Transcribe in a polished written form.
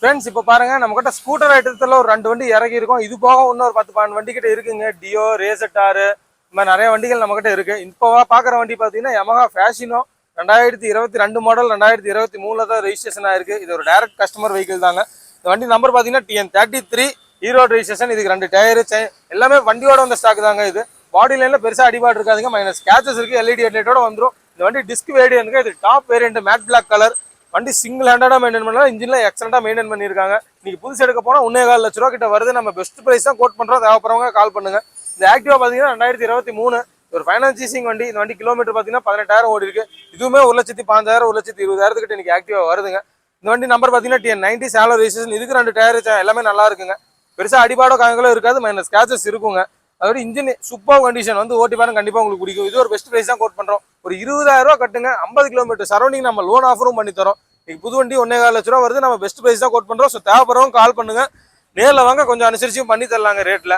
Friends இப்போ பாருங்க நம்ம கிட்ட ஸ்கூட்டர் ஐட்டத்தில் ஒரு 2 வண்டி இறங்கி இருக்கும். இது போக இன்னொரு 10-12 வண்டி கிட்ட இருக்குங்க. டியோ, ரேசட்டாரு இந்த மாதிரி நிறைய வண்டிகள் நம்ம கிட்ட இருக்கு. இப்போ பாக்குற வண்டி பாத்தீங்கன்னா யமஹா ஃபேஷினோ 2022 மாடல் 2023 தான் ரெஜிஸ்ட்ரேஷன் ஆயிருக்கு. இது ஒரு டைரக்ட் கஸ்டமர் வெஹிக்கிள் தாங்க. இந்த வண்டி நம்பர் பாத்தீங்கன்னா TN33 ஈரோடு ரெஜிஸ்ட்ரேஷன். இதுக்கு 2 டயரு எல்லாமே வண்டியோட வந்த ஸ்டாக் தாங்க. இது பாடி லைன்ல பெருசா அடிபாடு இருக்காதுங்க. மைனஸ் ஸ்கேச்சஸ் இருக்கு. LED ஹெட்லைட்டோட வந்துடும். இந்த வண்டி டிஸ்க் வேரியன்ட்ங்க. இது top variant matte black colour. வண்டி சிங்கிள் ஹேண்டடா மெயின்டைன் பண்ணலாம். இன்ஜின்ல எக்ஸலண்டா மெயின்டைன் பண்ணிருக்காங்க. நீங்க புதுசு எடுக்க போனா 1.25 லட்ச ரூபா கிட்ட வருது. நம்ம பெஸ்ட் பிரைஸ் தான் கோட் பண்றோம். தேவைப்படுறவங்க கால் பண்ணுங்க. இந்த ஆக்டிவா பாத்தீங்கன்னா 2023 ஒரு ஃபைனான்ஸ் லீசிங் வண்டி. இந்த வண்டி கிலோமீட்டர் பாத்தீங்கன்னா 18,000 ஓடி இருக்கு. இதுவுமே 1,05,000 1,20,000 கிட்ட இன்னைக்கு ஆக்டிவா வருதுங்க. இந்த வண்டி நம்பர் பாத்தீங்கன்னா TN90 சேலோ ரெஜிஸ்ட்ரேஷன். இதுக்கு 2 டயர் எல்லாமே நல்லா இருக்குங்க. பெருசா அடிபாடோ காயங்களும் இருக்காது. மைனஸ் ஸ்கேச்சஸ் இருக்குங்க. அதோட இன்ஜின் சூப்பர் கண்டிஷன் வந்து ஓட்டி பாருங்க, கண்டிப்பா உங்களுக்கு பிடிக்கும். இது ஒரு பெஸ்ட் பிரைஸ் தான் கோட் பண்றோம். ஒரு 20,000 ரூபா கட்டுங்க. 50 கிலோமீட்டர் சரௌண்டிங் நம்ம லோன் ஆஃபரும் பண்ணி தரோம். இன்னைக்கு புது வண்டி 1.25 லட்ச ரூபா வருது. நம்ம பெஸ்ட் பிரைஸ் தான் கோட் பண்றோம். ஸோ தேவைப்படுறவங்க கால் பண்ணுங்க. நேரில் வாங்க, கொஞ்சம் அனுசரிச்சும் பண்ணி தரலாங்க ரேட்ல.